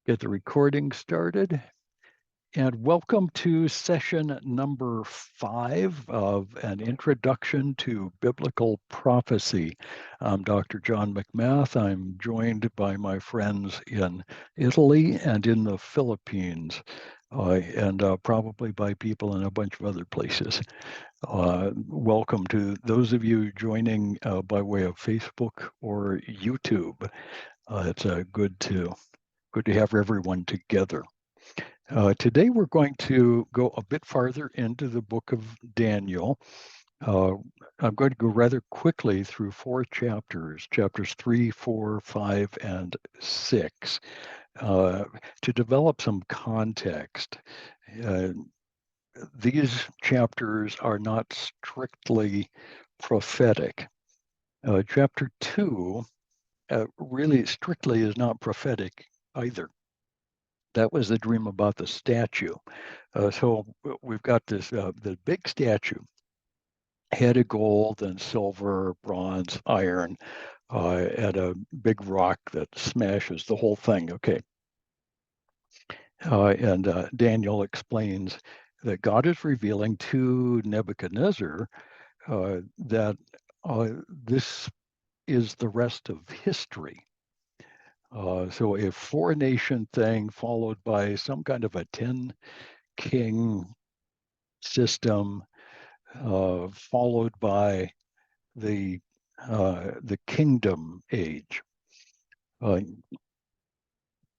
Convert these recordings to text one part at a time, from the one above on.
Get the recording started. And welcome to session number 5 of an introduction to biblical prophecy. I'm Dr. John McMath. I'm joined by my friends in Italy and in the Philippines, and probably by people in a bunch of other places. Welcome to those of you joining by way of Facebook or YouTube. It's good to have everyone together. Today we're going to go a bit farther into the book of Daniel. I'm going to go rather quickly through 4 chapters, chapters 3, 4, 5, and 6, to develop some context. These chapters are not strictly prophetic. Chapter 2 really strictly is not prophetic either. That was the dream about the statue. So we've got this the big statue, head of gold and silver, bronze, iron, and a big rock that smashes the whole thing. Okay. And Daniel explains that God is revealing to Nebuchadnezzar that this is the rest of history. So a 4-nation thing followed by some kind of a 10-king system, followed by the kingdom age, and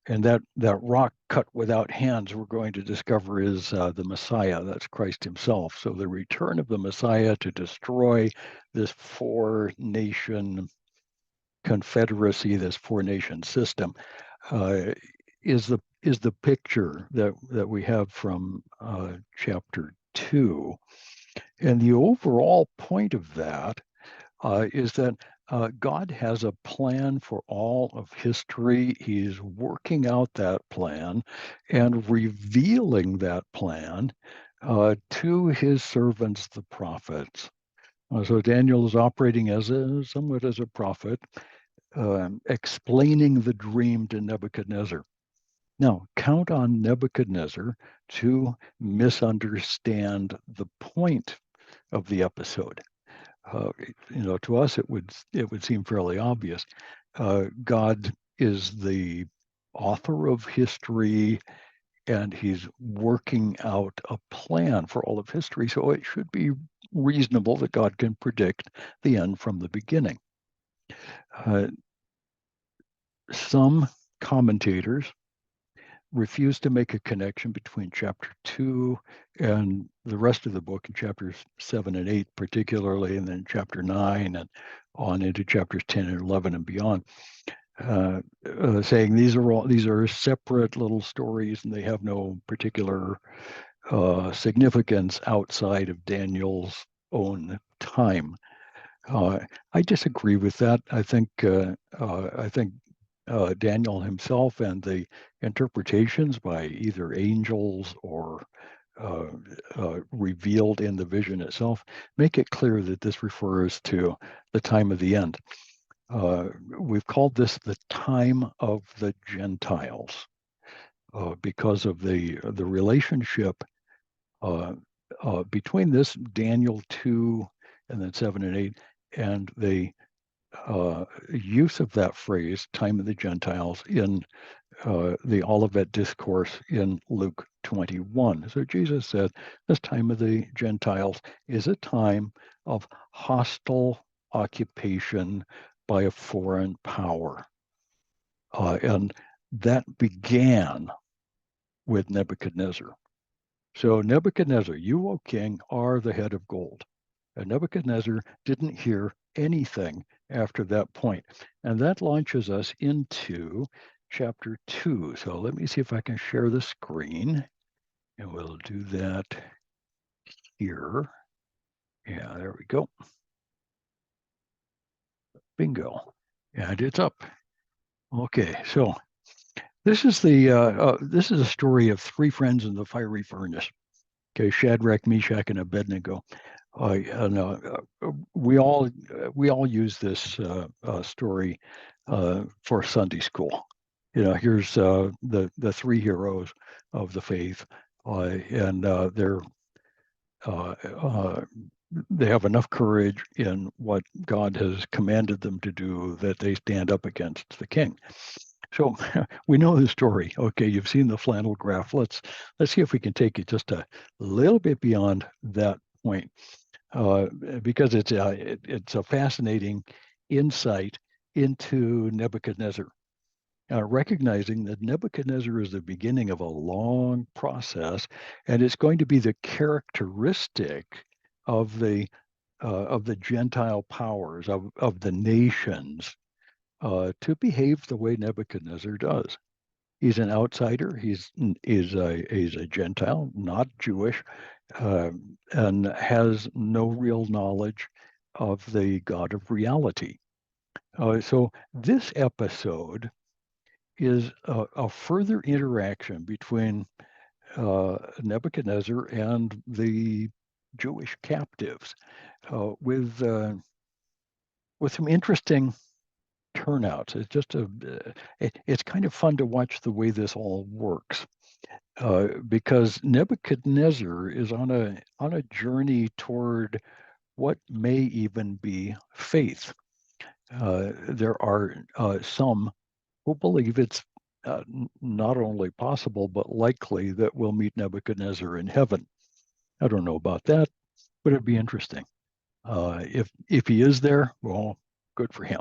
that rock cut without hands we're going to discover is the Messiah. That's Christ Himself. So the return of the Messiah to destroy this 4-nation confederacy, this 4-nation system, is the picture that we have from chapter 2. And the overall point of that is that God has a plan for all of history. He's working out that plan and revealing that plan to His servants, the prophets. So Daniel is operating somewhat as a prophet, explaining the dream to Nebuchadnezzar. Now, count on Nebuchadnezzar to misunderstand the point of the episode. To us, it would seem fairly obvious. God is the author of history, and He's working out a plan for all of history. So it should be reasonable that God can predict the end from the beginning. Some commentators refuse to make a connection between chapter 2 and the rest of the book, in chapters 7 and 8 particularly, and then chapter 9 and on into chapters 10 and 11 and beyond, saying these are separate little stories and they have no particular significance outside of Daniel's own time. I disagree with that. I think Daniel himself and the interpretations by either angels or revealed in the vision itself make it clear that this refers to the time of the end. We've called this the time of the Gentiles because of the relationship between this Daniel 2 and then 7 and 8 and the use of that phrase, time of the Gentiles, in the Olivet Discourse in Luke 21. So Jesus said, this time of the Gentiles is a time of hostile occupation by a foreign power. And that began with Nebuchadnezzar. So Nebuchadnezzar, you, O king, are the head of gold. And Nebuchadnezzar didn't hear anything after that point. And that launches us into chapter 2. So let me see if I can share the screen. And we'll do that here. Yeah, there we go. Bingo. And it's up. Okay, so this is a story of 3 friends in the fiery furnace. Okay, Shadrach, Meshach, and Abednego. We all use this story for Sunday school. here's the three heroes of the faith, and uh, uh, they have enough courage in what God has commanded them to do that they stand up against the king. So we know the story. Okay, you've seen the flannel graph. Let's see if we can take it just a little bit beyond that point, because it's a fascinating insight into Nebuchadnezzar, recognizing that Nebuchadnezzar is the beginning of a long process, and it's going to be the characteristic of the Gentile powers of the nations to behave the way Nebuchadnezzar does. He's an outsider. He's a Gentile, not Jewish, and has no real knowledge of the God of reality. So this episode is a further interaction between Nebuchadnezzar and the Jewish captives, with some interesting turnouts. It's kind of fun to watch the way this all works, because Nebuchadnezzar is on a journey toward what may even be faith. There are some who believe it's not only possible but likely that we'll meet Nebuchadnezzar in heaven. I don't know about that, but it'd be interesting. If he is there, well, good for him.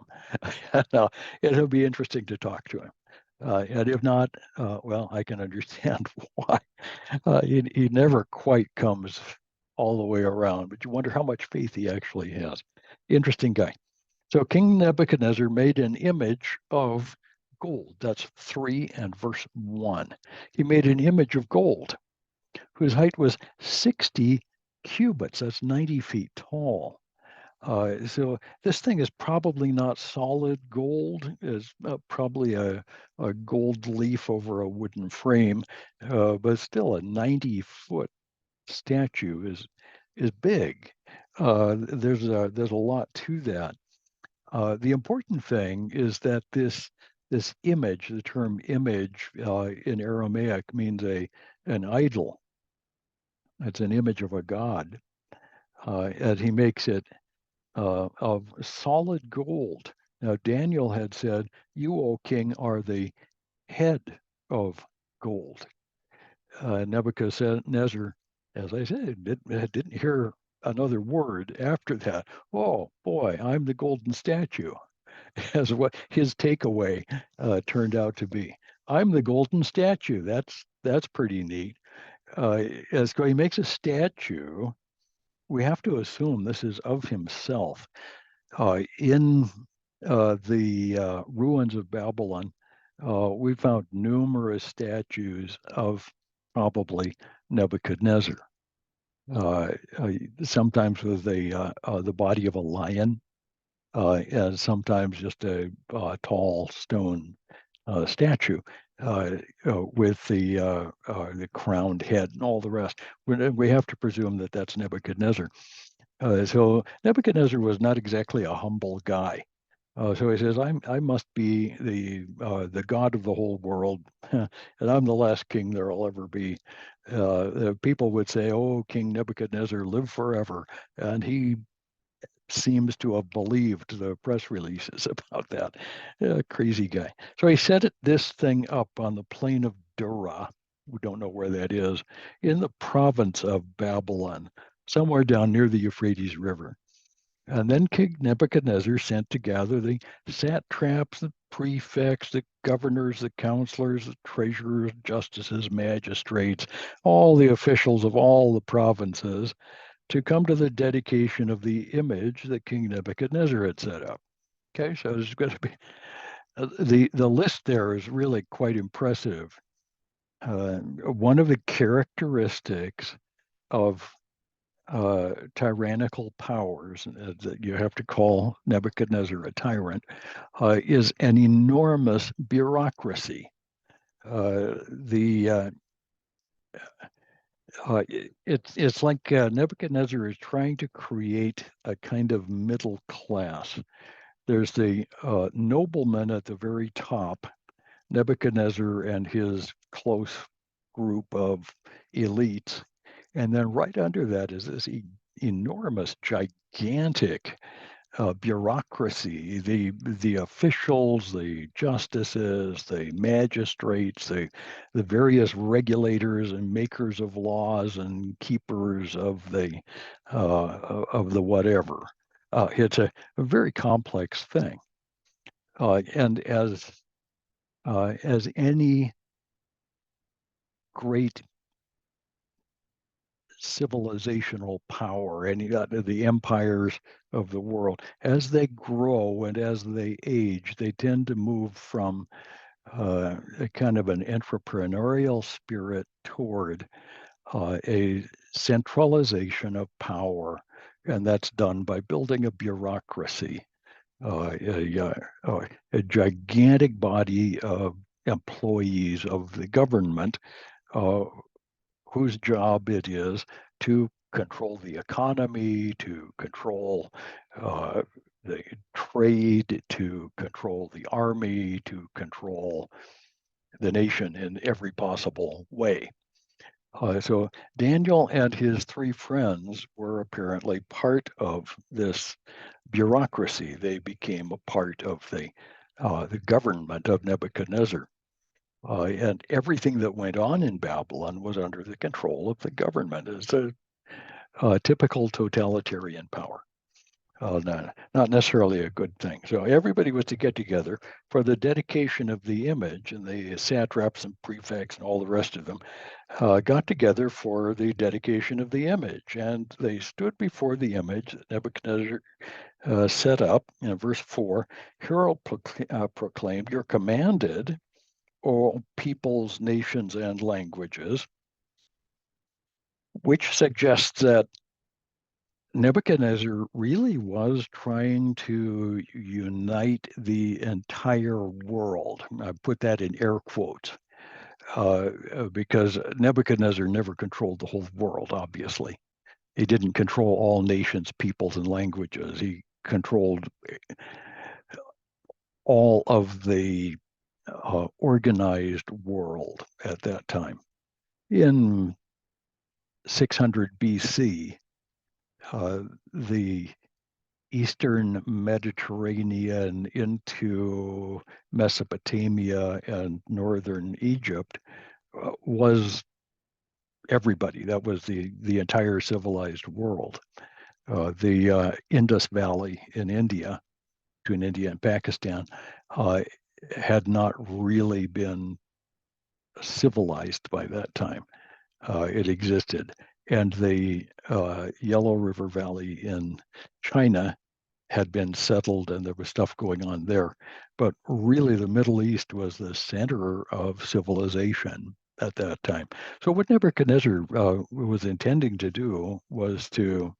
It'll be interesting to talk to him. And if not, well, I can understand why. He never quite comes all the way around, but you wonder how much faith he actually has. Interesting guy. So King Nebuchadnezzar made an image of gold. That's 3 and verse 1. He made an image of gold whose height was 60 cubits. That's 90 feet tall. So this thing is probably not solid gold. It's probably a gold leaf over a wooden frame, but still a 90-foot statue is big. There's a lot to that. The important thing is that this image, the term image in Aramaic means an idol. It's an image of a god, and he makes it of solid gold. Now Daniel had said, "You, O king, are the head of gold." Nebuchadnezzar, as I said, didn't hear another word after that. Oh boy, I'm the golden statue. As what his takeaway turned out to be. I'm the golden statue. That's pretty neat. As he makes a statue, we have to assume this is of himself. In the ruins of Babylon, we found numerous statues of probably Nebuchadnezzar. Sometimes with the body of a lion, and sometimes just a tall stone statue with the crowned head and all the rest. We have to presume that that's Nebuchadnezzar. So Nebuchadnezzar was not exactly a humble guy. So he says, I must be the god of the whole world, and I'm the last king there'll ever be. The people would say, "Oh, King Nebuchadnezzar, live forever," and he seems to have believed the press releases about that. Crazy guy. So he set this thing up on the plain of Dura. We don't know where that is, in the province of Babylon, somewhere down near the Euphrates River. And then King Nebuchadnezzar sent to gather the satraps, the prefects, the governors, the counselors, the treasurers, justices, magistrates, all the officials of all the provinces to come to the dedication of the image that King Nebuchadnezzar had set up. Okay, so there's going to be the list there is really quite impressive. One of the characteristics of tyrannical powers that you have to call Nebuchadnezzar a tyrant is an enormous bureaucracy. The it's like Nebuchadnezzar is trying to create a kind of middle class. There's the nobleman at the very top. Nebuchadnezzar and his close group of elites. And then right under that is this enormous, gigantic bureaucracy, the officials, the justices, the magistrates, the various regulators and makers of laws and keepers of the whatever. It's a very complex thing, and as any great civilizational power, any the empires of the world, as they grow and as they age, they tend to move from a kind of an entrepreneurial spirit toward a centralization of power, and that's done by building a bureaucracy, a gigantic body of employees of the government uh, whose job it is to control the economy, to control uh, the trade, to control the army, to control the nation in every possible way. So Daniel and his three friends were apparently part of this bureaucracy. They became a part of the government of Nebuchadnezzar. And everything that went on in Babylon was under the control of the government. It's a typical totalitarian power, not necessarily a good thing. So everybody was to get together for the dedication of the image, and the satraps and prefects and all the rest of them got together for the dedication of the image. And they stood before the image that Nebuchadnezzar set up. In verse 4, Herod proclaimed, "You're commanded, all peoples, nations, and languages," which suggests that Nebuchadnezzar really was trying to unite the entire world. I put that in air quotes because Nebuchadnezzar never controlled the whole world, obviously. He didn't control all nations, peoples, and languages. He controlled all of the organized world at that time. In 600 BC, the Eastern Mediterranean into Mesopotamia and northern Egypt was everybody. That was the entire civilized world. The Indus Valley in India, between India and Pakistan, had not really been civilized by that time. It existed. And the Yellow River Valley in China had been settled and there was stuff going on there. But really, the Middle East was the center of civilization at that time. So, what Nebuchadnezzar was intending to do was to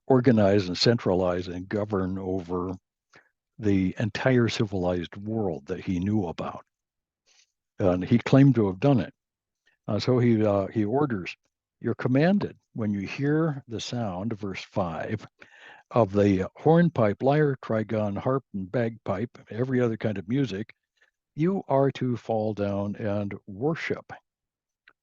organize and centralize and govern over the entire civilized world that he knew about. And he claimed to have done it. So he orders, "You're commanded when you hear the sound," verse 5, "of the hornpipe, lyre, trigon, harp, and bagpipe, every other kind of music, you are to fall down and worship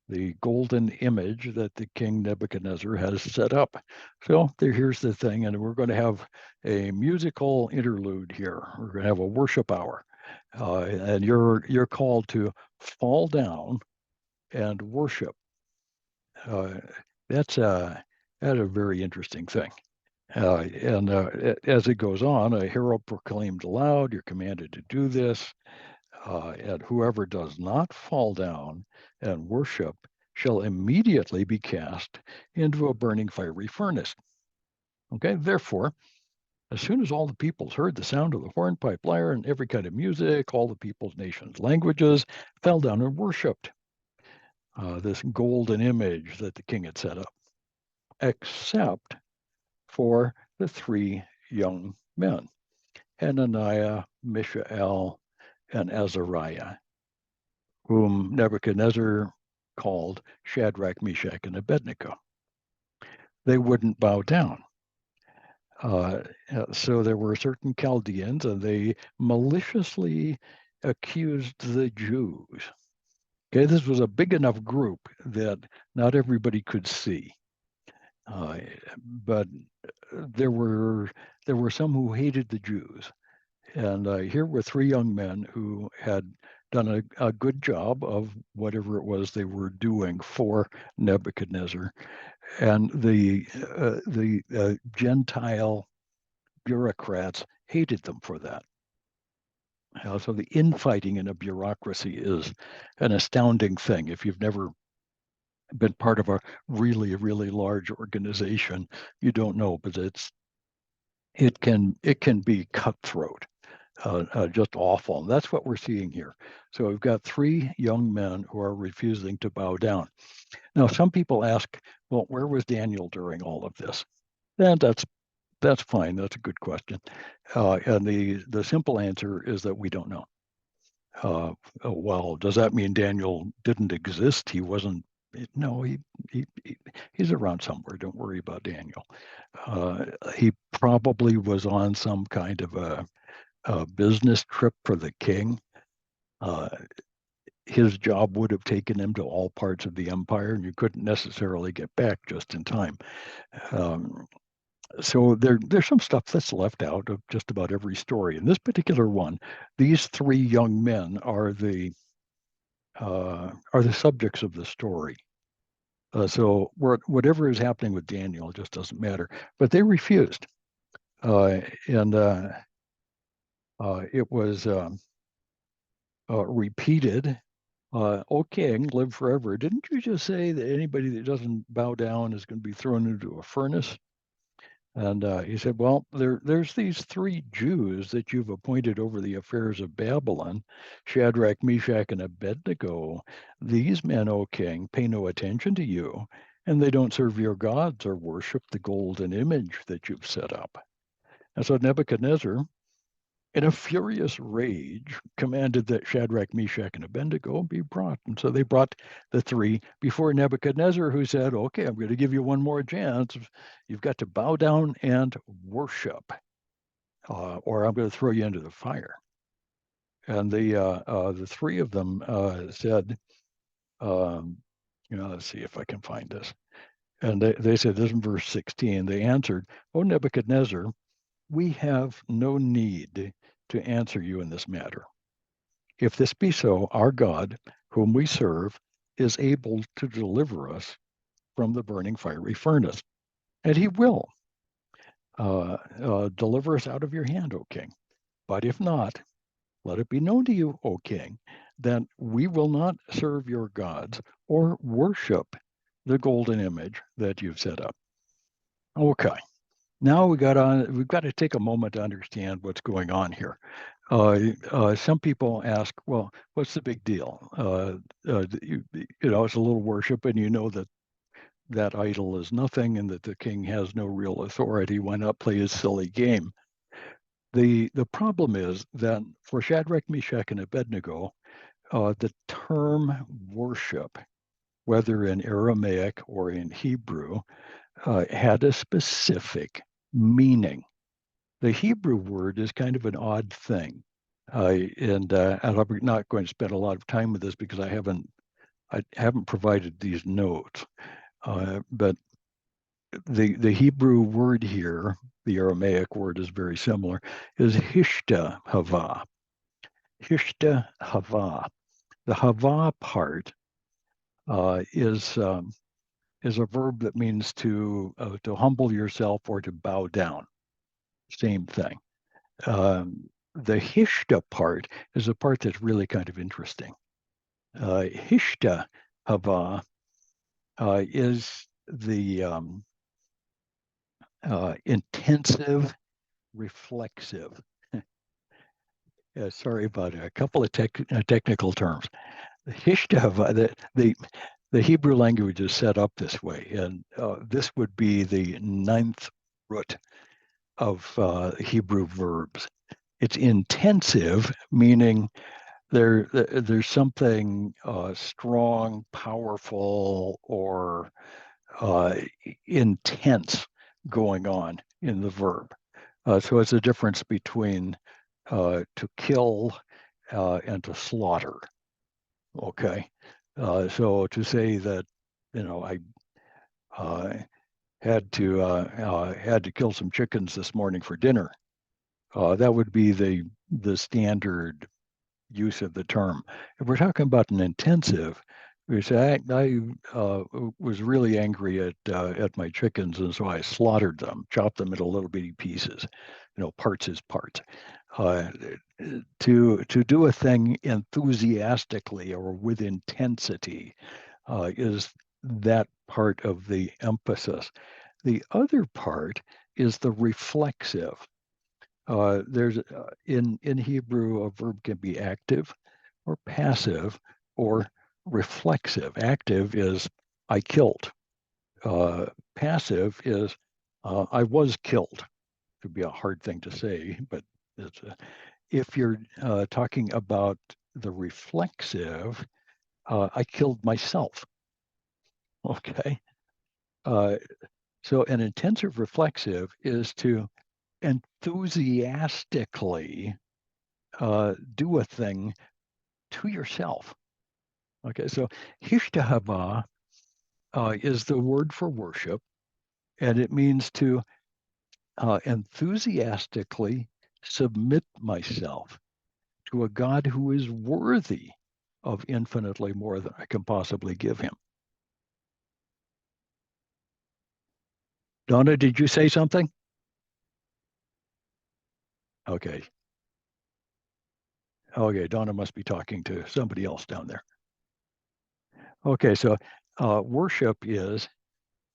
the golden image that the king Nebuchadnezzar has set up." So here's the thing, and we're going to have a musical interlude here. We're going to have a worship hour, and you're called to fall down and worship. Uh, that's a very interesting thing. And as it goes on, a herald proclaimed aloud, "You're commanded to do this, and whoever does not fall down and worship shall immediately be cast into a burning fiery furnace." Okay, therefore, as soon as all the peoples heard the sound of the hornpipe, lyre, and every kind of music, all the peoples, nations, languages fell down and worshipped this golden image that the king had set up, except for the three young men, Hananiah, Mishael, and Azariah, whom Nebuchadnezzar called Shadrach, Meshach, and Abednego. They wouldn't bow down. So there were certain Chaldeans, and they maliciously accused the Jews. Okay, this was a big enough group that not everybody could see, but there were some who hated the Jews, and here were three young men who had done a good job of whatever it was they were doing for Nebuchadnezzar, and the Gentile bureaucrats hated them for that. So the infighting in a bureaucracy is an astounding thing. If you've never been part of a really, really large organization, you don't know, but it can be cutthroat, just awful. And that's what we're seeing here. So we've got three young men who are refusing to bow down. Now, some people ask, well, where was Daniel during all of this? And that's fine. That's a good question. And the simple answer is that we don't know. Well, does that mean Daniel didn't exist? He wasn't. No, he's around somewhere. Don't worry about Daniel. He probably was on some kind of a business trip for the king. Uh, his job would have taken him to all parts of the empire, and you couldn't necessarily get back just in time. Um, so there's some stuff that's left out of just about every story. In this particular one, these three young men are the subjects of the story. So whatever is happening with Daniel just doesn't matter. But they refused, and it was repeated. O king, live forever. Didn't you just say that anybody that doesn't bow down is going to be thrown into a furnace? And he said, well, there's these three Jews that you've appointed over the affairs of Babylon, Shadrach, Meshach, and Abednego. These men, O king, pay no attention to you, and they don't serve your gods or worship the golden image that you've set up. And so Nebuchadnezzar, in a furious rage, commanded that Shadrach, Meshach, and Abednego be brought. And so they brought the three before Nebuchadnezzar, who said, okay, I'm going to give you one more chance. You've got to bow down and worship, or I'm going to throw you into the fire. And the three of them said, let's see if I can find this. And they said this in verse 16. They answered, O Nebuchadnezzar, we have no need to answer you in this matter. If this be so, our God, whom we serve, is able to deliver us from the burning fiery furnace, and he will deliver us out of your hand, O king. But if not, let it be known to you, O king, that we will not serve your gods or worship the golden image that you've set up. Okay. Now we've got to take a moment to understand what's going on here. Some people ask, well, what's the big deal? It's a little worship, and you know that idol is nothing, and that the king has no real authority. Why not play his silly game? The problem is that for Shadrach, Meshach, and Abednego, the term worship, whether in Aramaic or in Hebrew, had a specific meaning. The Hebrew word is kind of an odd thing. And I'm not going to spend a lot of time with this because I haven't provided these notes. But the Hebrew word here, the Aramaic word is very similar, is hishta hava. Hishta hava. The hava part is a verb that means to humble yourself or to bow down. Same thing. The hishta part is a part that's really kind of interesting. Hishta hava is the intensive, reflexive. Sorry about a couple of technical terms. Hishta hava, the Hebrew language is set up this way, and this would be the ninth root of Hebrew verbs. It's intensive, meaning there's something strong, powerful, or intense going on in the verb. So it's a difference between to kill and to slaughter. Okay, so to say that I uh, had to kill some chickens this morning for dinner, that would be the standard use of the term. If we're talking about an intensive, we say I was really angry at my chickens, and so I slaughtered them, chopped them into little bitty pieces. Parts is parts. Uh, to do a thing enthusiastically or with intensity is that part of the emphasis. The other part is the reflexive. There's in Hebrew, a verb can be active or passive or reflexive. Active is I killed. Passive is I was killed. It would be a hard thing to say, but if you're talking about the reflexive, I killed myself. Okay. Uh, so an intensive reflexive is to enthusiastically do a thing to yourself. Okay, so hishtahava is the word for worship, and it means to enthusiastically submit myself to a God who is worthy of infinitely more than I can possibly give him. Donna, did you say something? Okay. Okay, Donna must be talking to somebody else down there. Okay, so worship is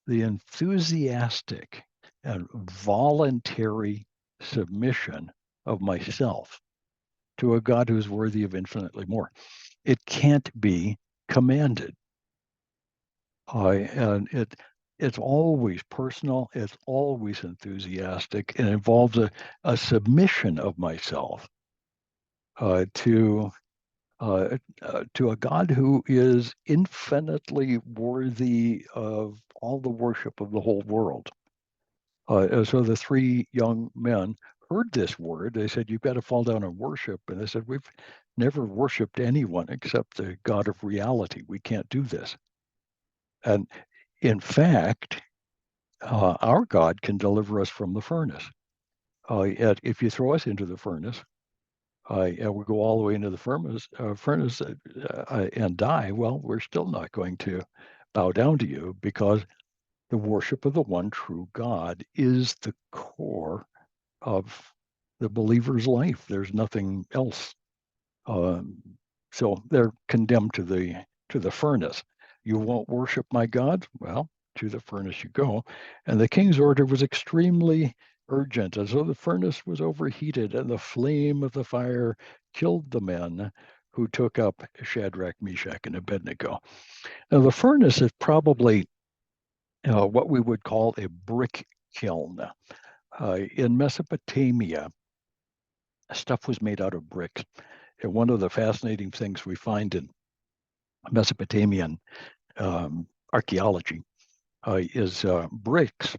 the enthusiastic and voluntary submission of myself to a God who's worthy of infinitely more. It can't be commanded. And it's always personal, it's always enthusiastic, and involves a submission of myself uh, to to a God who is infinitely worthy of all the worship of the whole world. So the three young men heard this word. They said, "You've got to fall down and worship." And they said, "We've never worshiped anyone except the God of reality. We can't do this." And in fact, our God can deliver us from the furnace. If you throw us into the furnace, and we go all the way into the furnace and die, well, we're still not going to bow down to you because the worship of the one true God is the core of the believer's life. There's nothing else. Um, so they're condemned to the furnace. You won't worship my God? Well, to the furnace you go. And the king's order was extremely urgent. And so the furnace was overheated, and the flame of the fire killed the men who took up Shadrach, Meshach, and Abednego. Now, the furnace is probably what we would call a brick kiln. In Mesopotamia, stuff was made out of bricks. And one of the fascinating things we find in Mesopotamian archaeology is bricks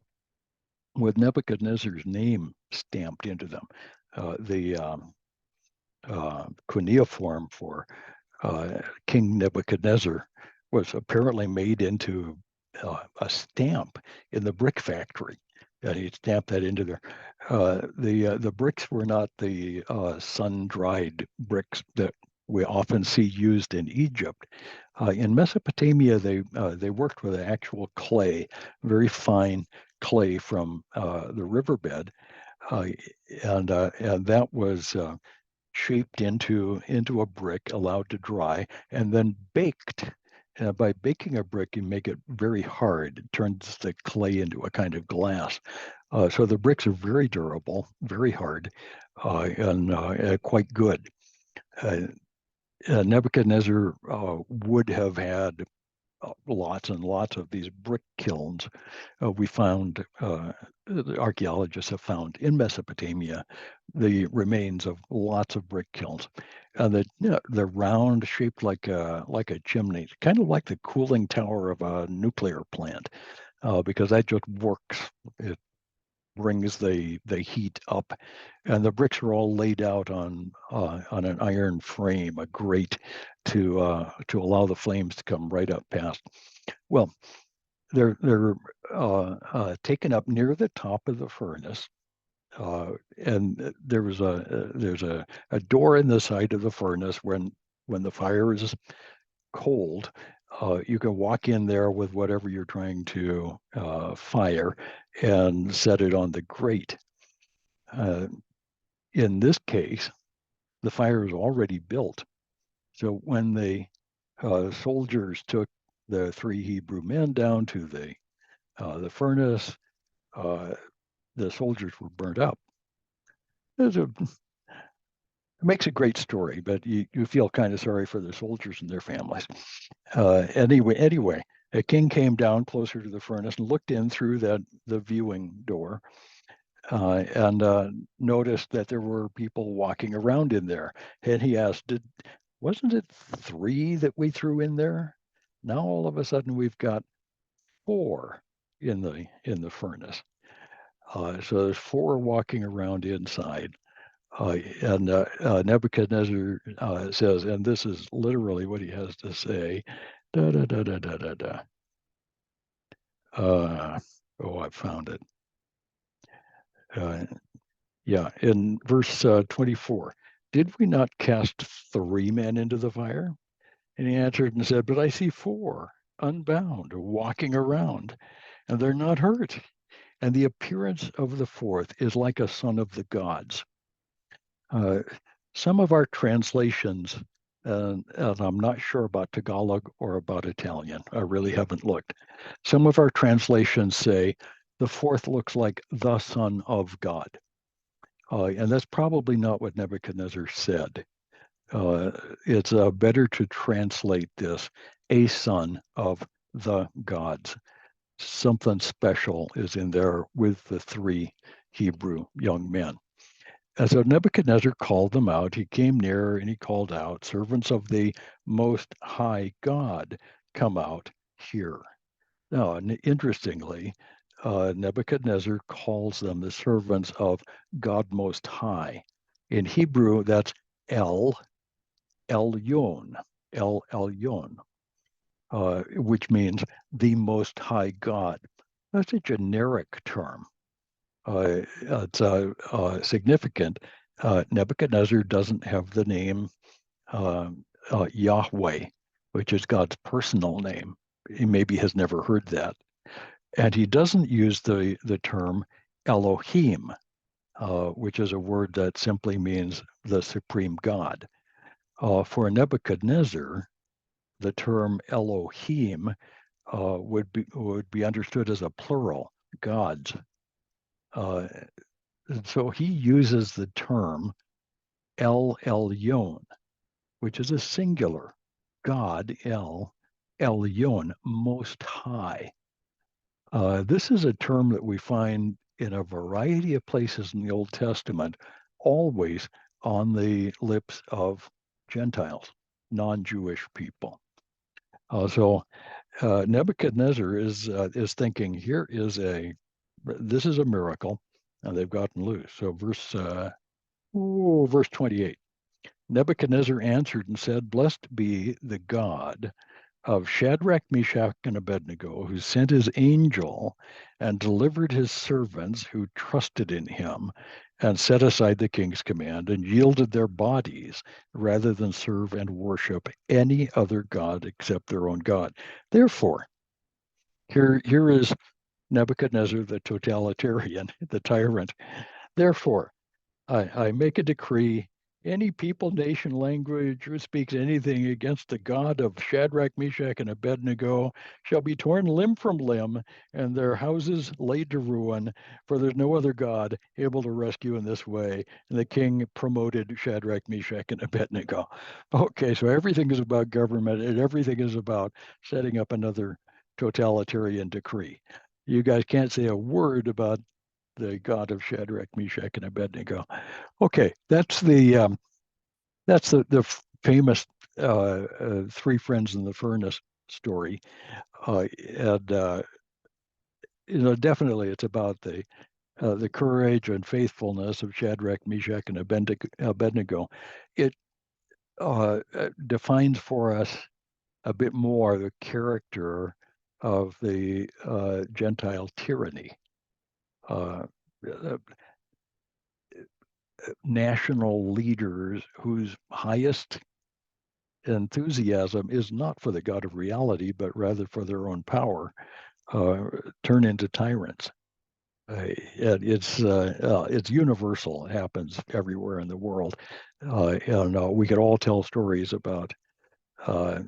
with Nebuchadnezzar's name stamped into them. The cuneiform for King Nebuchadnezzar was apparently made into a stamp in the brick factory. And he stamped that into there. The bricks were not the sun-dried bricks that we often see used in Egypt. In Mesopotamia, they worked with actual clay, very fine clay from the riverbed, uh, and that was shaped into a brick, allowed to dry, and then baked. By baking a brick, you make it very hard. It turns the clay into a kind of glass. So the bricks are very durable, very hard, and quite good. Uh, Nebuchadnezzar would have had lots and lots of these brick kilns. We found, the archaeologists have found in Mesopotamia the remains of lots of brick kilns. And they're round, shaped like a chimney, kind of like the cooling tower of a nuclear plant, because that just works. brings the heat up, and the bricks are all laid out on an iron frame, a grate, to allow the flames to come right up past. Well, they're taken up near the top of the furnace, and there's a door in the side of the furnace. When the fire is cold, you can walk in there with whatever you're trying to fire and set it on the grate. Uh, in this case, the fire is already built. So when the soldiers took the three Hebrew men down to the furnace, uh, the soldiers were burnt up. It makes a great story, but you feel kind of sorry for the soldiers and their families. Anyway, a king came down closer to the furnace and looked in through the viewing door, and noticed that there were people walking around in there. And he asked, wasn't it three that we threw in there? Now all of a sudden we've got four in the furnace. So there's four walking around inside. And Nebuchadnezzar says, and this is literally what he has to say. Da, da, da, da, da, da, da. I found it. Yeah, in verse 24, did we not cast three men into the fire? And he answered and said, but I see four unbound, walking around, and they're not hurt. And the appearance of the fourth is like a son of the gods. Uh, some of our translations, and I'm not sure about Tagalog or about Italian, I really haven't looked. Some of our translations say the fourth looks like the son of God. And that's probably not what Nebuchadnezzar said. It's better to translate this a son of the gods. Something special is in there with the three Hebrew young men. And so Nebuchadnezzar called them out. He came near and he called out, servants of the Most High God, come out here. Now, interestingly, Nebuchadnezzar calls them the servants of God Most High. In Hebrew, that's El Elyon, El Elyon, which means the Most High God. That's a generic term. It's significant. Nebuchadnezzar doesn't have the name Yahweh, which is God's personal name. He maybe has never heard that. And he doesn't use the term Elohim, which is a word that simply means the supreme God. For Nebuchadnezzar, the term Elohim would be understood as a plural, gods. Uh, so he uses the term El Elyon, which is a singular, God El Elyon, Most High. This is a term that we find in a variety of places in the Old Testament, always on the lips of Gentiles, non-Jewish people. So Nebuchadnezzar is thinking, this is a miracle, and they've gotten loose. So verse 28. Nebuchadnezzar answered and said, blessed be the God of Shadrach, Meshach, and Abednego, who sent his angel and delivered his servants who trusted in him and set aside the king's command and yielded their bodies rather than serve and worship any other God except their own God. Therefore, here is Nebuchadnezzar, the totalitarian, the tyrant. Therefore, I make a decree. Any people, nation, language, who speaks anything against the God of Shadrach, Meshach, and Abednego shall be torn limb from limb, and their houses laid to ruin, for there's no other God able to rescue in this way. And the king promoted Shadrach, Meshach, and Abednego. Okay, so everything is about government, and everything is about setting up another totalitarian decree. You guys can't say a word about the God of Shadrach, Meshach, and Abednego. Okay, that's the famous three friends in the furnace story, and definitely it's about the courage and faithfulness of Shadrach, Meshach, and Abednego, it defines for us a bit more the character of the Gentile tyranny. Uh, National leaders whose highest enthusiasm is not for the God of reality, but rather for their own power, turn into tyrants. It's universal. It happens everywhere in the world, and we could all tell stories about uh,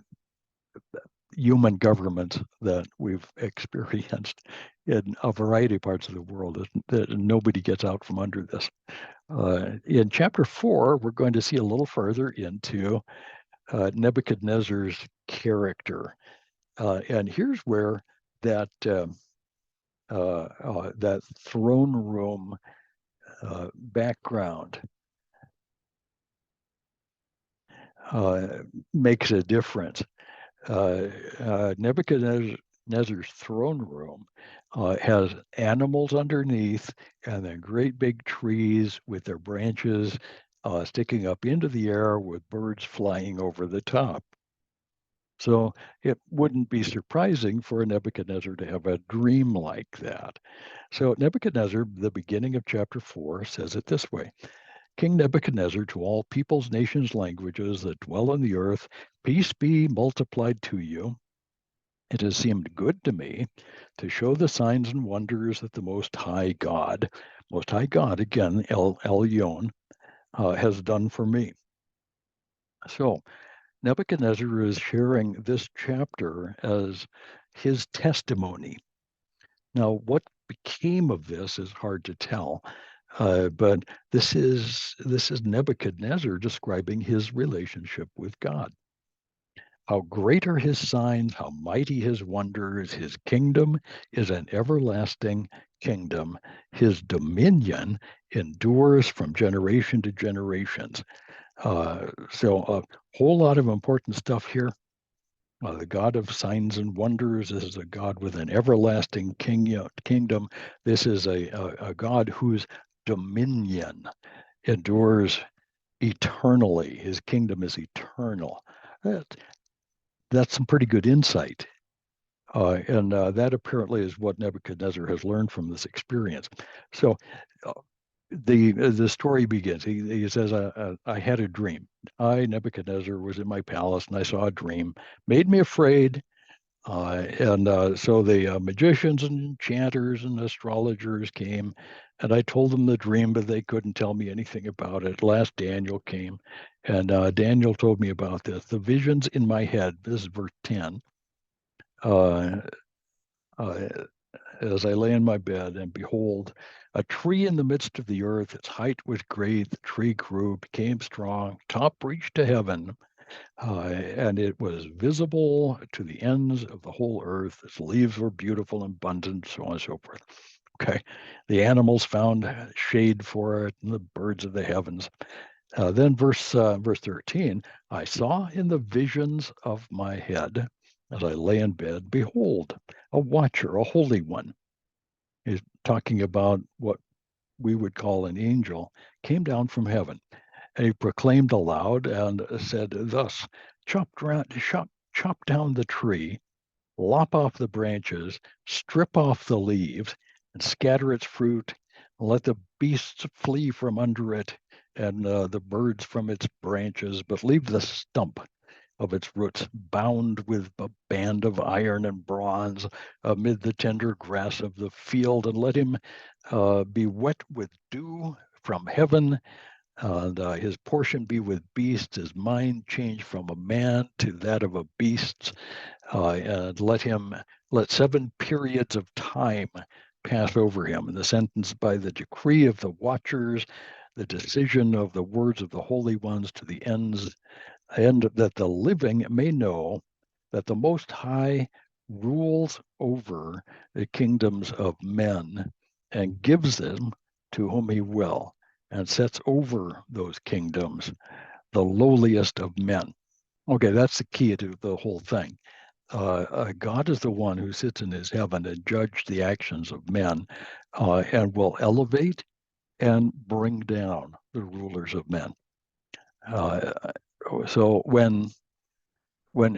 human government that we've experienced in a variety of parts of the world. That nobody gets out from under this. In chapter 4, we're going to see a little further into Nebuchadnezzar's character, and here's where that that throne room background makes a difference. Nebuchadnezzar's throne room has animals underneath and then great big trees with their branches sticking up into the air with birds flying over the top. So it wouldn't be surprising for Nebuchadnezzar to have a dream like that. So Nebuchadnezzar, the beginning of chapter 4, says it this way: King Nebuchadnezzar, to all peoples, nations, languages that dwell on the earth, peace be multiplied to you. It has seemed good to me to show the signs and wonders that the Most High God, again, El Elyon, has done for me. So Nebuchadnezzar is sharing this chapter as his testimony. Now, what became of this is hard to tell, but this is Nebuchadnezzar describing his relationship with God. How great are his signs, how mighty his wonders. His kingdom is an everlasting kingdom. His dominion endures from generation to generations. So a whole lot of important stuff here. The God of signs and wonders. This is a God with an everlasting kingdom. This is a God whose dominion endures eternally. His kingdom is eternal. That's some pretty good insight. And that apparently is what Nebuchadnezzar has learned from this experience. So uh, the story begins. He says, I had a dream. I, Nebuchadnezzar, was in my palace and I saw a dream, made me afraid. So the magicians and enchanters and astrologers came, and I told them the dream, but they couldn't tell me anything about it. Last Daniel came, and Daniel told me about this. The visions in my head, this is verse 10, uh, uh, as I lay in my bed, and behold, a tree in the midst of the earth, its height was great, the tree grew, became strong, top reached to heaven, and it was visible to the ends of the whole earth. Its leaves were beautiful and abundant, so on and so forth. Okay, the animals found shade for it, and the birds of the heavens. Then verse 13, I saw in the visions of my head, as I lay in bed, behold, a watcher, a holy one. He's talking about what we would call an angel, came down from heaven. And he proclaimed aloud and said thus, chop down the tree, lop off the branches, strip off the leaves, and scatter its fruit, and let the beasts flee from under it, and the birds from its branches, but leave the stump of its roots bound with a band of iron and bronze amid the tender grass of the field, and let him be wet with dew from heaven, and his portion be with beasts, his mind change from a man to that of a beast, and let 7 periods of time pass over him, and the sentence by the decree of the watchers, the decision of the words of the holy ones to the end that the living may know that the Most High rules over the kingdoms of men and gives them to whom he will, and sets over those kingdoms the lowliest of men. Okay, that's the key to the whole thing. God is the one who sits in his heaven and judge the actions of men, and will elevate and bring down the rulers of men. Uh, so when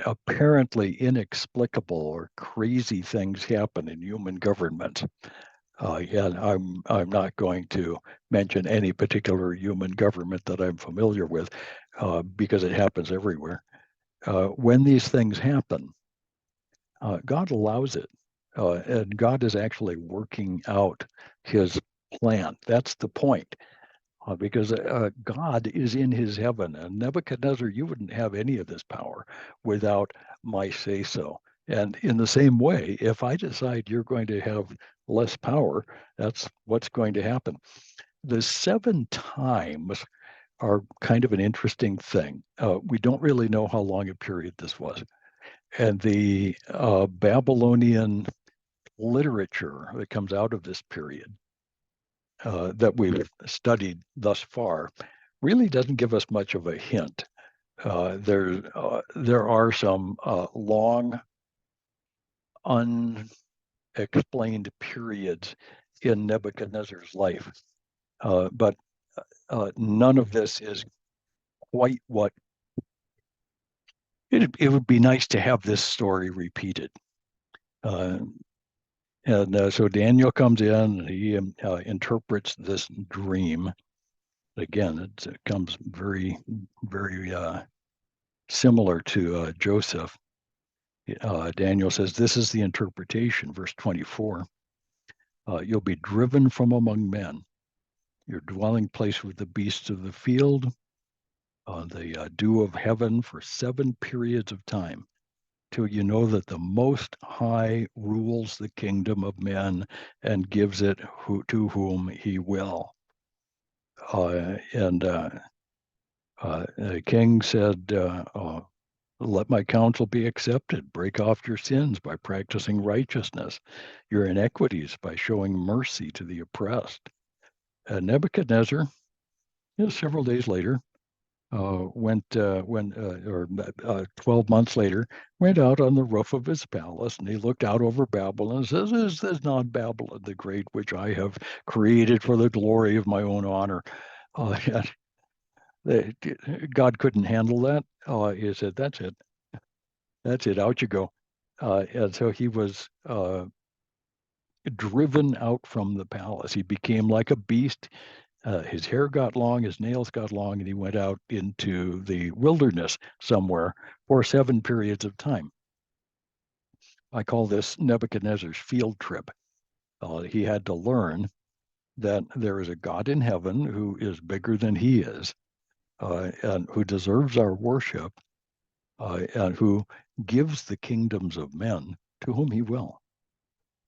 apparently inexplicable or crazy things happen in human government, and I'm not going to mention any particular human government that I'm familiar with, because it happens everywhere. When these things happen, God allows it, and God is actually working out His plan. That's the point. Because God is in his heaven. And Nebuchadnezzar, you wouldn't have any of this power without my say so. And in the same way, if I decide you're going to have less power, that's what's going to happen. The 7 times are kind of an interesting thing. We don't really know how long a period this was. And the Babylonian literature that comes out of this period that we've studied thus far really doesn't give us much of a hint. There are some long, unexplained periods in Nebuchadnezzar's life, but none of this is quite what it would be nice to have this story repeated. Uh, and so Daniel comes in and he interprets this dream. Again, it comes very, very similar to Joseph. Daniel says, this is the interpretation, verse 24. You'll be driven from among men, your dwelling place with the beasts of the field, the dew of heaven for 7 periods of time, till you know that the Most High rules the kingdom of men and gives it to whom he will. And the king said, let my counsel be accepted. Break off your sins by practicing righteousness, your iniquities by showing mercy to the oppressed. Nebuchadnezzar, several days later, 12 months later, went out on the roof of his palace, and he looked out over Babylon and says, is this not Babylon the Great, which I have created for the glory of my own honor? God couldn't handle that. He said, that's it. That's it. Out you go. And so he was driven out from the palace. He became like a beast. His hair got long, his nails got long, and he went out into the wilderness somewhere for 7 periods of time. I call this Nebuchadnezzar's field trip. He had to learn that there is a God in heaven who is bigger than he is, and who deserves our worship, and who gives the kingdoms of men to whom he will.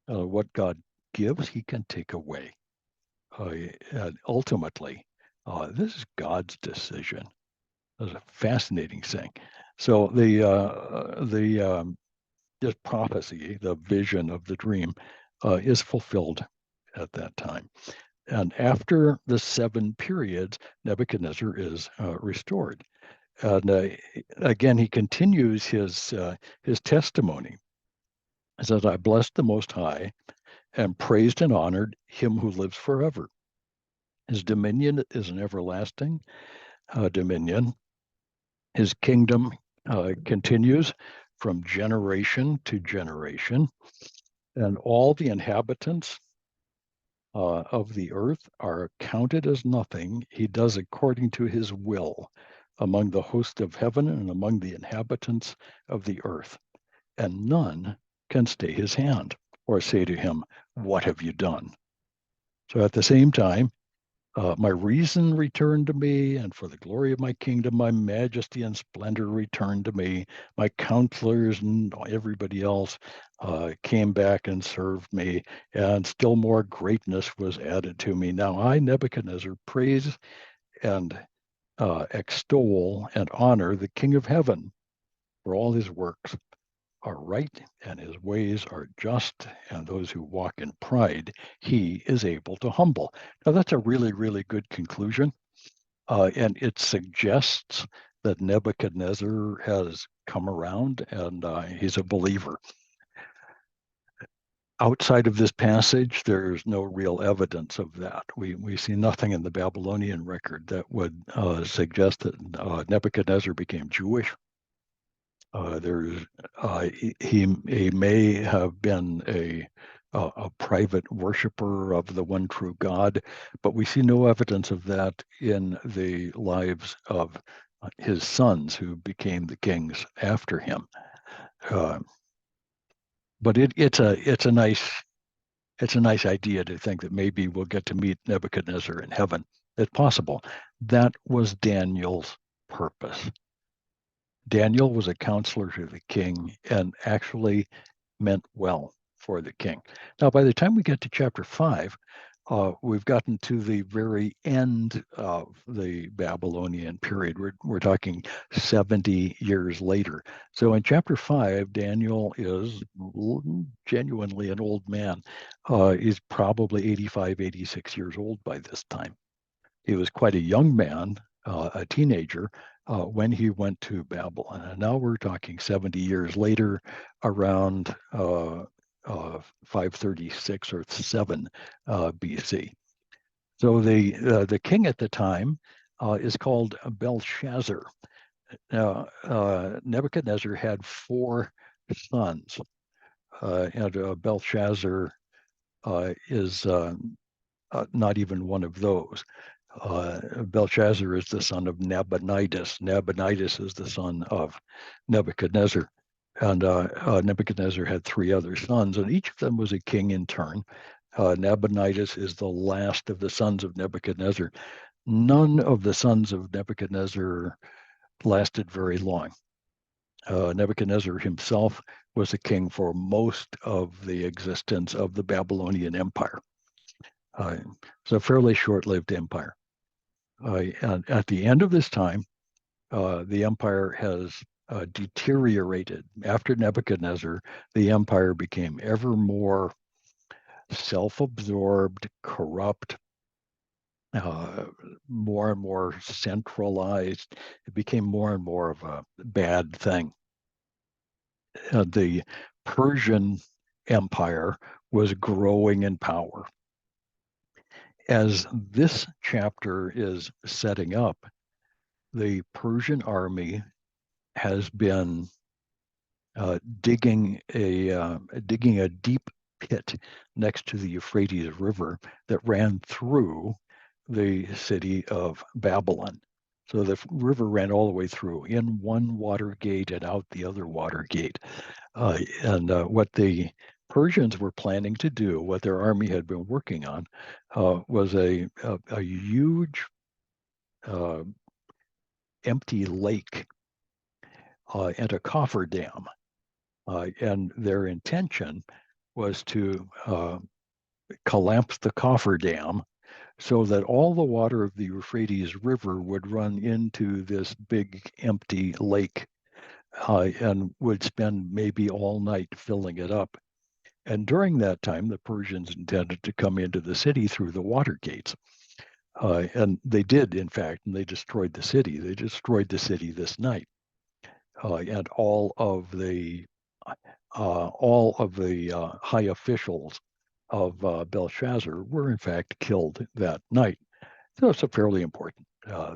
What God gives, he can take away. And ultimately, this is God's decision. That's a fascinating thing. So this prophecy, the vision of the dream, is fulfilled at that time. And after the 7 periods, Nebuchadnezzar is restored. And again, he continues his testimony. He says, I blessed the Most High and praised and honored him who lives forever. His dominion is an everlasting dominion. His kingdom continues from generation to generation, and all the inhabitants of the earth are counted as nothing. He does according to his will among the host of heaven and among the inhabitants of the earth, and none can stay his hand or say to him, what have you done? So at the same time, my reason returned to me, and for the glory of my kingdom, my majesty and splendor returned to me. My counselors and everybody else came back and served me, and still more greatness was added to me. Now I, Nebuchadnezzar, praise and extol and honor the King of heaven, for all his works are right and his ways are just, and those who walk in pride he is able to humble. Now that's a really, really good conclusion, and it suggests that Nebuchadnezzar has come around and he's a believer. Outside of this passage, there's no real evidence of that. We see nothing in the Babylonian record that would suggest that Nebuchadnezzar became Jewish. There's he may have been a private worshiper of the one true God, but we see no evidence of that in the lives of his sons who became the kings after him. Uh, but it's a nice idea to think that maybe we'll get to meet Nebuchadnezzar in heaven. It's possible. That was Daniel's purpose. Daniel was a counselor to the king and actually meant well for the king. Now, by the time we get to chapter 5, we've gotten to the very end of the Babylonian period. We're talking 70 years later. So in chapter 5, Daniel is genuinely an old man. He's probably 85, 86 years old by this time. He was quite a young man, a teenager, when he went to Babylon. And now we're talking 70 years later, around 536 or 7 BC. So the king at the time is called Belshazzar. Now, Nebuchadnezzar had 4 sons, and Belshazzar is not even one of those. Belshazzar is the son of Nabonidus. Nabonidus is the son of Nebuchadnezzar. And Nebuchadnezzar had 3 other sons, and each of them was a king in turn. Nabonidus is the last of the sons of Nebuchadnezzar. None of the sons of Nebuchadnezzar lasted very long. Nebuchadnezzar himself was a king for most of the existence of the Babylonian Empire. It's a fairly short-lived empire. And at the end of this time, the empire has deteriorated. After Nebuchadnezzar, the empire became ever more self-absorbed, corrupt, more and more centralized. It became more and more of a bad thing. The Persian Empire was growing in power. As this chapter is setting up, the Persian army has been digging a deep pit next to the Euphrates River that ran through the city of Babylon. So the river ran all the way through, in one water gate and out the other water gate. And what the Persians were planning to do, what their army had been working on, was a huge empty lake and a cofferdam. And their intention was to collapse the cofferdam so that all the water of the Euphrates River would run into this big empty lake and would spend maybe all night filling it up. And during that time, the Persians intended to come into the city through the water gates. And they did, in fact, and they destroyed the city. They destroyed the city this night. And all of the high officials of Belshazzar were in fact killed that night. So it's a fairly important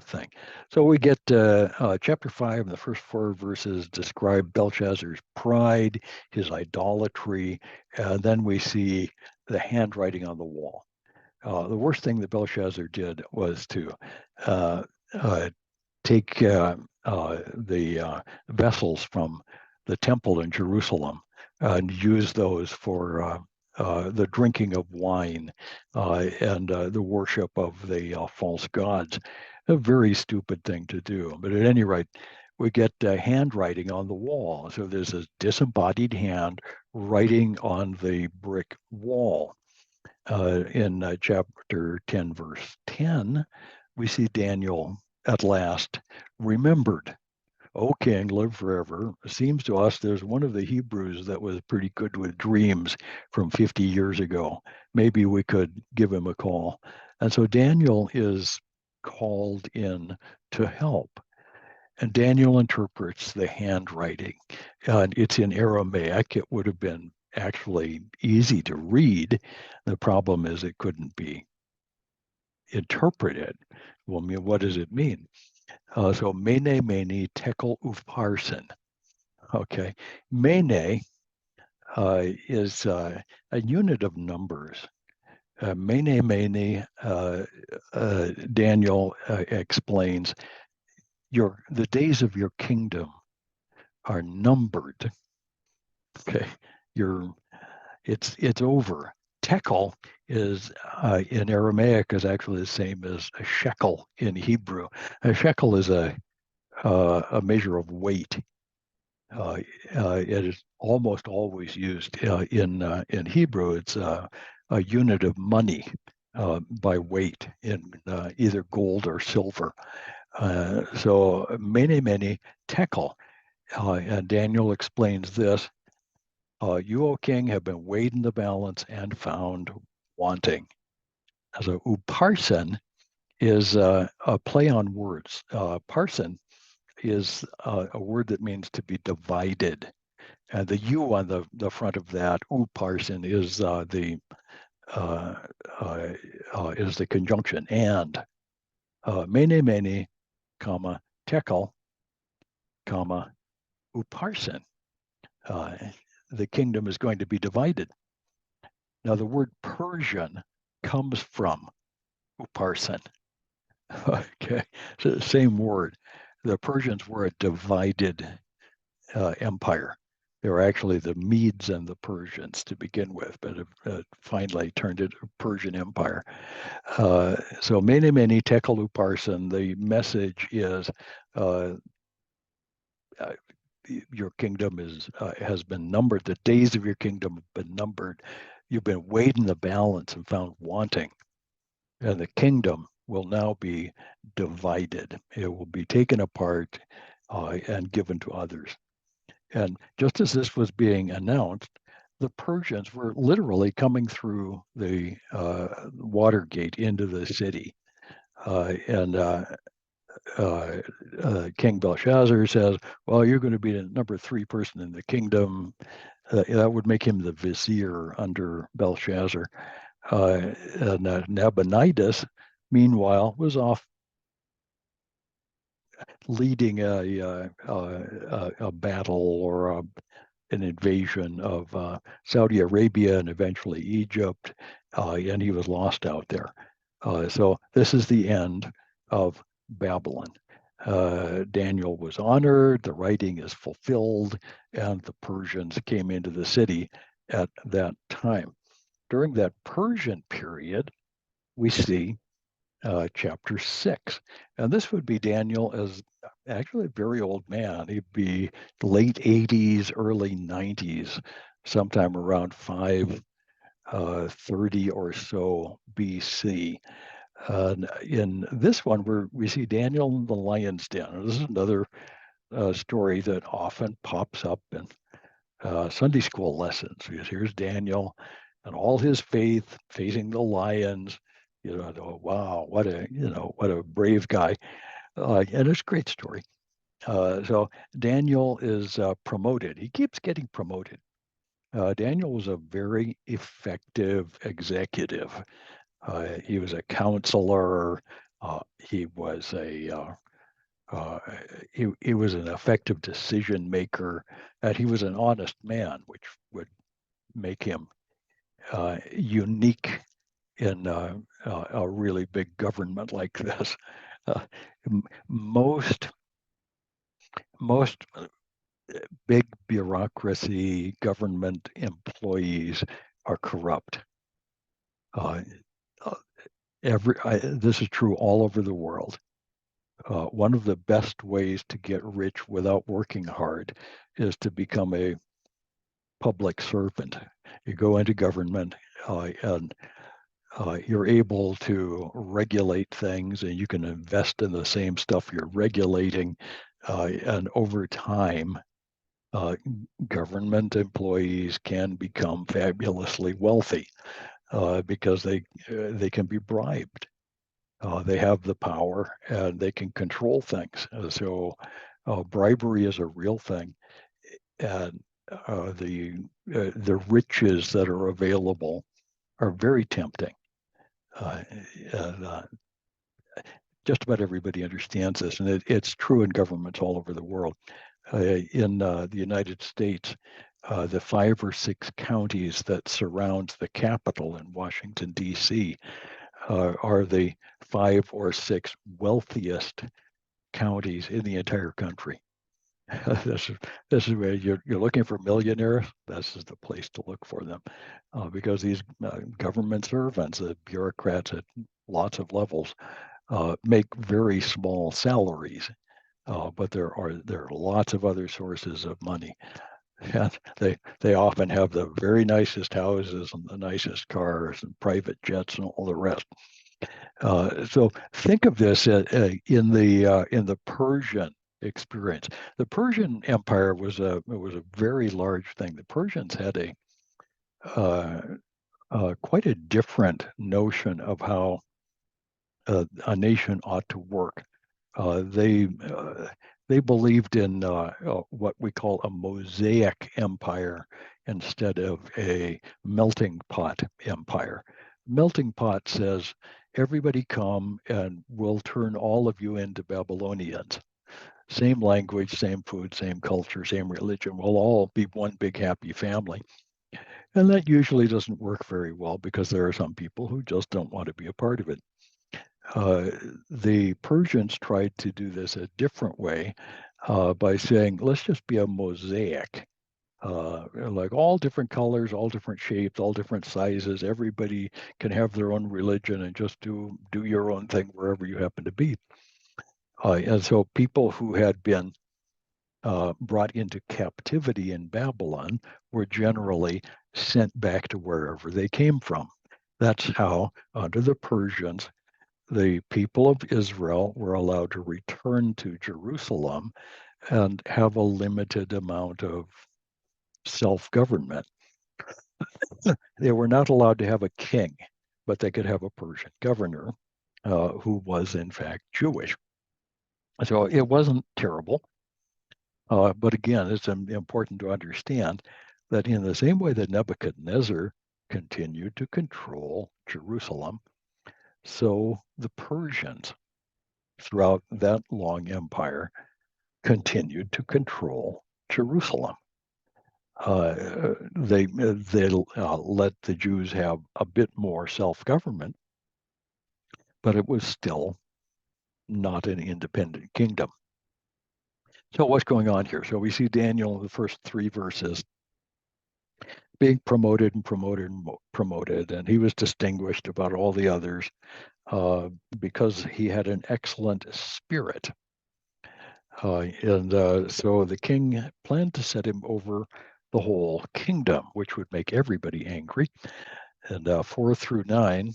thing. So we get chapter 5 and the first 4 verses describe Belshazzar's pride, his idolatry, and then we see the handwriting on the wall. The worst thing that Belshazzar did was to take the vessels from the temple in Jerusalem and use those for the drinking of wine and the worship of the false gods. A very stupid thing to do. But at any rate, we get handwriting on the wall. So there's a disembodied hand writing on the brick wall. In chapter 10, verse 10, we see Daniel at last remembered. O king, live forever. It seems to us there's one of the Hebrews that was pretty good with dreams from 50 years ago. Maybe we could give him a call. And so Daniel is called in to help. and Daniel interprets the handwriting. It's in Aramaic. It would have been actually easy to read. The problem is it couldn't be interpreted. Well, what does it mean? So mene, mene, tekel, upharsin. Okay. Mene is a unit of numbers. Mene, mene, Daniel explains, the days of your kingdom are numbered. Okay. It's over. Tekel is in Aramaic is actually the same as a shekel in Hebrew. A shekel is a measure of weight. It is almost always used in Hebrew. It's a unit of money by weight in either gold or silver. So mene, mene, tekel. And Daniel explains this. You, O king, have been weighed in the balance and found wanting. So uparsin is a play on words. Parson is a word that means to be divided. And the U on the front of that, uparsin, is the conjunction and. Mene, mene, comma, tekel, comma, uparsin. The kingdom is going to be divided. Now, the word Persian comes from uparsin. Okay, so the same word. The Persians were a divided empire. They were actually the Medes and the Persians to begin with, but it finally turned into a Persian empire. So mene, mene, tekel, upharsin, the message is your kingdom has been numbered. The days of your kingdom have been numbered. You've been weighed in the balance and found wanting. And the kingdom will now be divided. It will be taken apart and given to others. And just as this was being announced, the Persians were literally coming through the water gate into the city. King Belshazzar says, well, you're going to be the number 3 person in the kingdom. That would make him the vizier under Belshazzar. And Nabonidus, meanwhile, was off leading a battle or an invasion of Saudi Arabia and eventually Egypt, and he was lost out there. So this is the end of Babylon. Daniel was honored, the writing is fulfilled, and the Persians came into the city at that time. During that Persian period, we see chapter 6. And this would be Daniel as actually a very old man. He'd be late 80s, early 90s, sometime around 530 or so BC. In this one, we see Daniel in the lion's den. This is another story that often pops up in Sunday school lessons. Because here's Daniel and all his faith facing the lions. Wow, what a brave guy. And it's a great story. So Daniel is promoted. He keeps getting promoted. Daniel was a very effective executive. He was a counselor. He was he was an effective decision maker, and he was an honest man, which would make him unique in a really big government like this. Most big bureaucracy government employees are corrupt. This is true all over the world. One of the best ways to get rich without working hard is to become a public servant. You go into government and you're able to regulate things, and you can invest in the same stuff you're regulating. And over time, government employees can become fabulously wealthy because they can be bribed. They have the power and they can control things. So Bribery is a real thing, and the riches that are available are very tempting. And just about everybody understands this, and it's true in governments all over the world. In the United States, the 5 or 6 counties that surround the Capitol in Washington, D.C., are the 5 or 6 wealthiest counties in the entire country. this is this is where you're looking for millionaires. This is the place to look for them, because these government servants, bureaucrats at lots of levels, make very small salaries, but there are lots of other sources of money, and they often have the very nicest houses and the nicest cars and private jets and all the rest. So think of this in the Persian experience. The Persian Empire was a very large thing. The Persians had a quite a different notion of how a nation ought to work. They believed in what we call a mosaic empire instead of a melting pot empire. Melting pot says, everybody come and we'll turn all of you into Babylonians. Same language, same food, same culture, same religion. We'll all be one big happy family. And that usually doesn't work very well because there are some people who just don't want to be a part of it. Uh, the Persians tried to do this a different way, by saying, let's just be a mosaic, like all different colors, all different shapes, all different sizes. Everybody can have their own religion and just do your own thing wherever you happen to be. And so people who had been brought into captivity in Babylon were generally sent back to wherever they came from. That's how, under the Persians, the people of Israel were allowed to return to Jerusalem and have a limited amount of self-government. They were not allowed to have a king, but they could have a Persian governor, who was in fact Jewish. So it wasn't terrible. But again, it's important to understand that in the same way that Nebuchadnezzar continued to control Jerusalem, so the Persians, throughout that long empire, continued to control Jerusalem. They let the Jews have a bit more self-government, but it was still not an independent kingdom. So what's going on here? So we see Daniel in the first 3 verses being promoted and promoted and promoted, and he was distinguished about all the others because he had an excellent spirit. And so the king planned to set him over the whole kingdom, which would make everybody angry. And 4 through 9,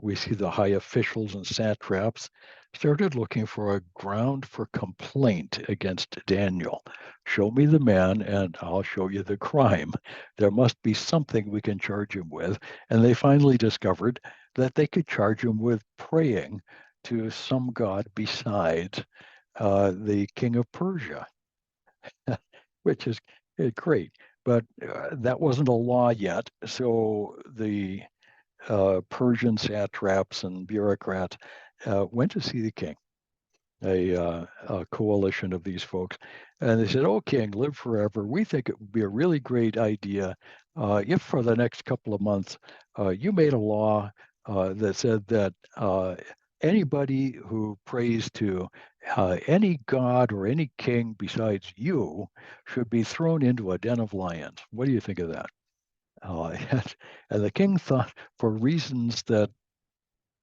we see the high officials and satraps started looking for a ground for complaint against Daniel. Show me the man and I'll show you the crime. There must be something we can charge him with. And they finally discovered that they could charge him with praying to some god besides the king of Persia, which is great. But that wasn't a law yet. So the Persian satraps and bureaucrats went to see the king, a coalition of these folks. And they said, "Oh, king, live forever. We think it would be a really great idea if for the next couple of months you made a law that said that anybody who prays to any god or any king besides you should be thrown into a den of lions. What do you think of that?" And the king thought, for reasons that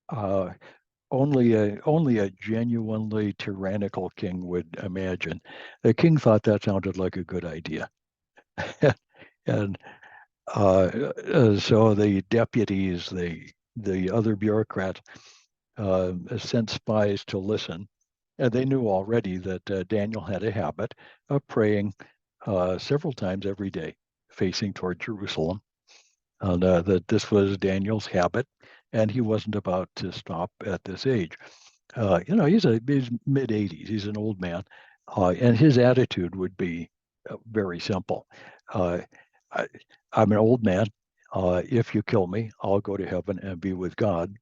uh, only a genuinely tyrannical king would imagine, the king thought that sounded like a good idea. And so the deputies, the other bureaucrats, sent spies to listen. And they knew already that Daniel had a habit of praying several times every day, facing toward Jerusalem, and that this was Daniel's habit, and he wasn't about to stop at this age. He's mid 80s. He's an old man, and his attitude would be very simple. Uh, I, I'm an old man. If you kill me, I'll go to heaven and be with God.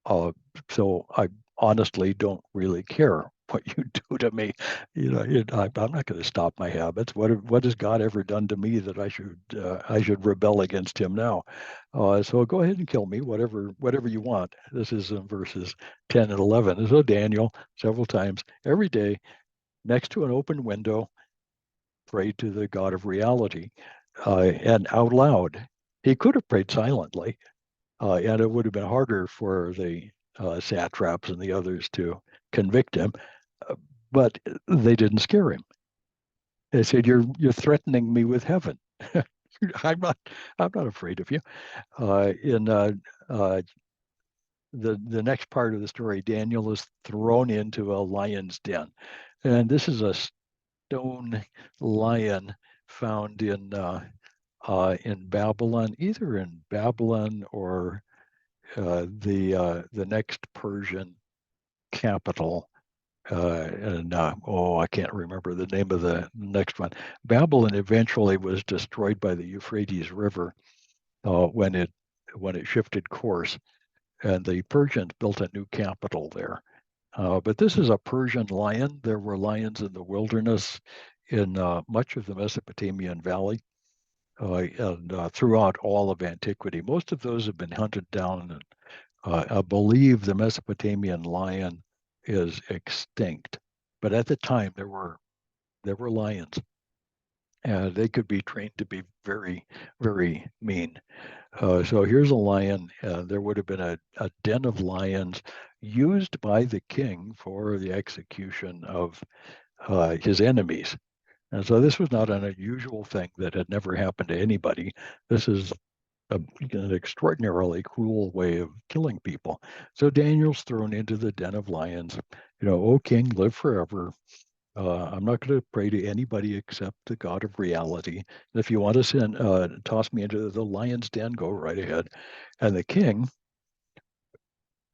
Uh, so I honestly don't really care what you do to me. I'm not going to stop my habits. What has God ever done to me that I should rebel against Him now? So go ahead and kill me, whatever you want. This is in verses 10 and 11. So Daniel, several times every day, next to an open window, prayed to the God of reality, and out loud. He could have prayed silently, and it would have been harder for the satraps and the others to convict him, uh, but they didn't scare him. They said, "You're threatening me with heaven." I'm not I'm not afraid of you. In uh, the next part of the story, Daniel is thrown into a lion's den, and this is a stone lion found in Babylon, either in Babylon or the next Persian capital. I can't remember the name of the next one. Babylon eventually was destroyed by the Euphrates River when it shifted course, and the Persians built a new capital there. But this is a Persian lion. There were lions in the wilderness in much of the Mesopotamian Valley and throughout all of antiquity. Most of those have been hunted down, and I believe the Mesopotamian lion is extinct. But at the time, there were lions, and they could be trained to be very, very mean. So here's a lion. There would have been a den of lions used by the king for the execution of his enemies. And so this was not an unusual thing that had never happened to anybody. This is an extraordinarily cruel way of killing people. So Daniel's thrown into the den of lions. O king, live forever. I'm not going to pray to anybody except the God of reality. If you want to toss me into the lion's den, go right ahead. And the king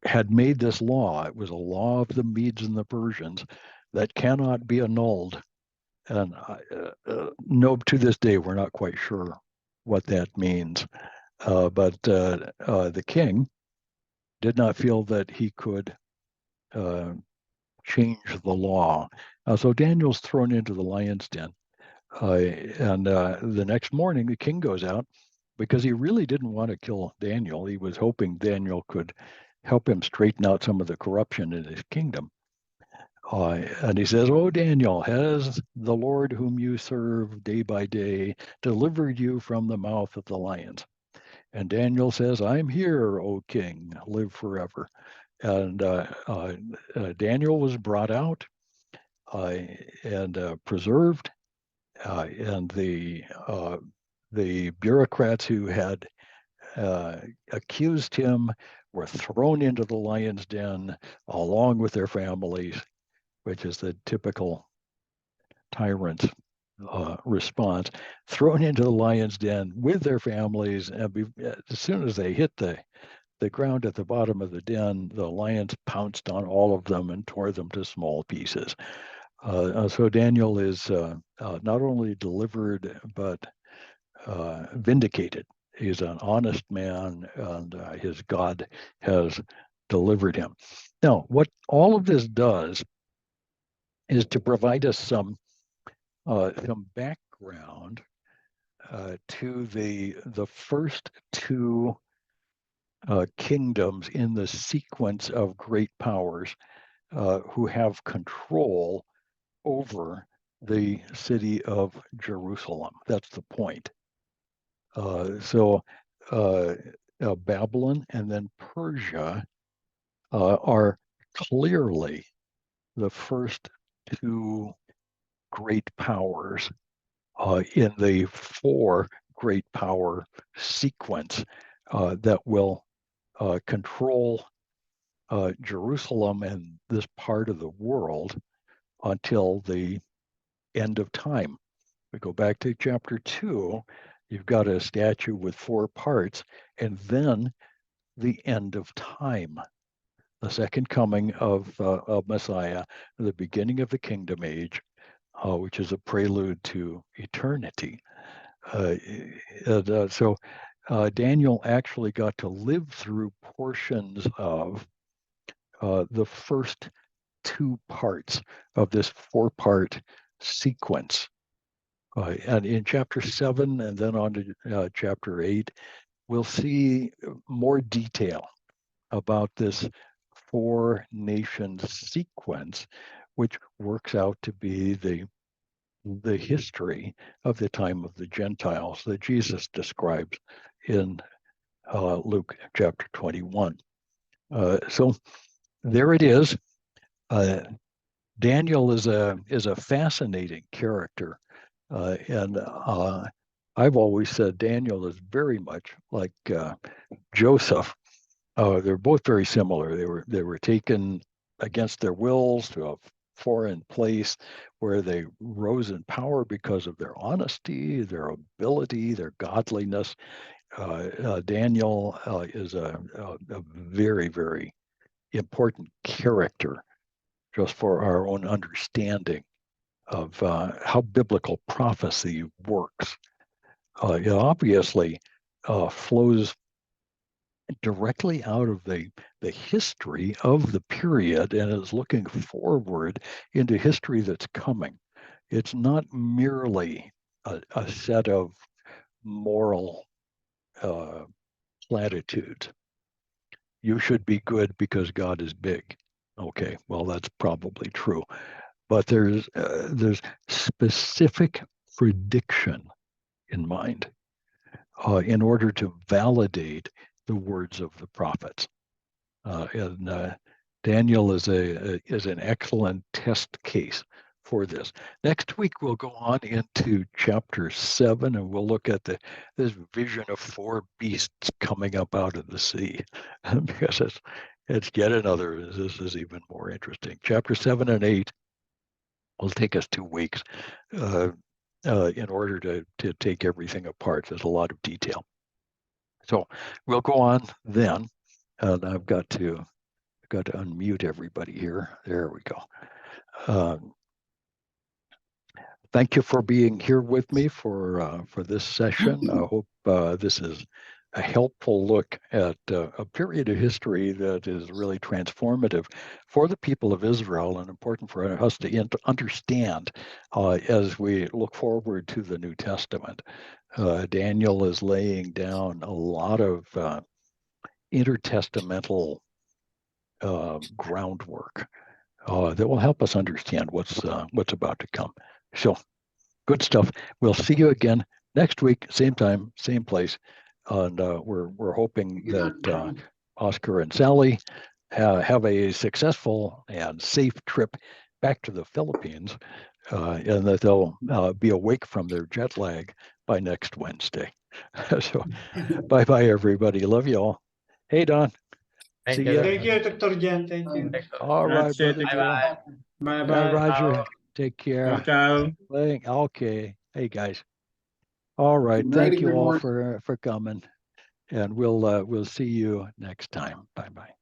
had made this law. It was a law of the Medes and the Persians that cannot be annulled. And no, to this day, we're not quite sure what that means. But the king did not feel that he could uh, change the law. So Daniel's thrown into the lion's den. And the next morning, the king goes out because he really didn't want to kill Daniel. He was hoping Daniel could help him straighten out some of the corruption in his kingdom. And he says, "Oh, Daniel, has the Lord whom you serve day by day delivered you from the mouth of the lions?" And Daniel says, "I'm here, O king, live forever." And Daniel was brought out uh, and preserved, and the bureaucrats who had uh, accused him were thrown into the lion's den along with their families, which is the typical tyrant response. Thrown into the lion's den with their families, and as soon as they hit the ground at the bottom of the den, the lions pounced on all of them and tore them to small pieces. So Daniel is not only delivered, but vindicated. He's an honest man, and his God has delivered him. Now, what all of this does is to provide us some background to the first two kingdoms in the sequence of great powers who have control over the city of Jerusalem. That's the point. So Babylon and then Persia are clearly the first two great powers in the four great power sequence that will control Jerusalem and this part of the world until the end of time. We go back to chapter 2, you've got a statue with four parts, and then the end of time. the second coming of Messiah, the beginning of the kingdom age, which is a prelude to eternity. So Daniel actually got to live through portions of the first two parts of this four-part sequence. And in chapter 7 and then on to chapter 8, we'll see more detail about this four nations sequence, which works out to be the history of the time of the Gentiles that Jesus describes in Luke chapter 21. So there it is. Daniel is a fascinating character, and I've always said Daniel is very much like Joseph. They're both very similar. They were taken against their wills to a foreign place where they rose in power because of their honesty, their ability, their godliness. Daniel is a very, very important character just for our own understanding of how biblical prophecy works. It obviously flows directly out of the history of the period and is looking forward into history that's coming. It's not merely a set of moral platitudes. You should be good because God is big. Okay, well, that's probably true. But there's specific prediction in mind in order to validate the words of the prophets. And Daniel is an excellent test case for this. Next week we'll go on into chapter 7, and we'll look at this vision of four beasts coming up out of the sea, because it's yet another. This is even more interesting. Chapter 7 and 8 will take us 2 weeks in order to take everything apart. There's a lot of detail. So we'll go on then, and I've got to unmute everybody here. There we go. Thank you for being here with me for this session. I hope this is a helpful look at a period of history that is really transformative for the people of Israel and important for us to understand as we look forward to the New Testament. Daniel is laying down a lot of intertestamental groundwork that will help us understand what's about to come. So good stuff. We'll see you again next week, same time, same place, and we're hoping that Oscar and Sally have a successful and safe trip back to the Philippines, and that they'll be awake from their jet lag by next Wednesday. So bye everybody. Love you all. Hey Don. Thank See you. ya. Thank you, Dr. Jan. Thank you. All right, Grazie, brother thank Joe. you. Bye Yeah, bye. Roger. Take care. Ciao, ciao. Okay. Hey guys. All right. Good night Thank and you good all morning. for coming, and we'll see you next time. Bye bye.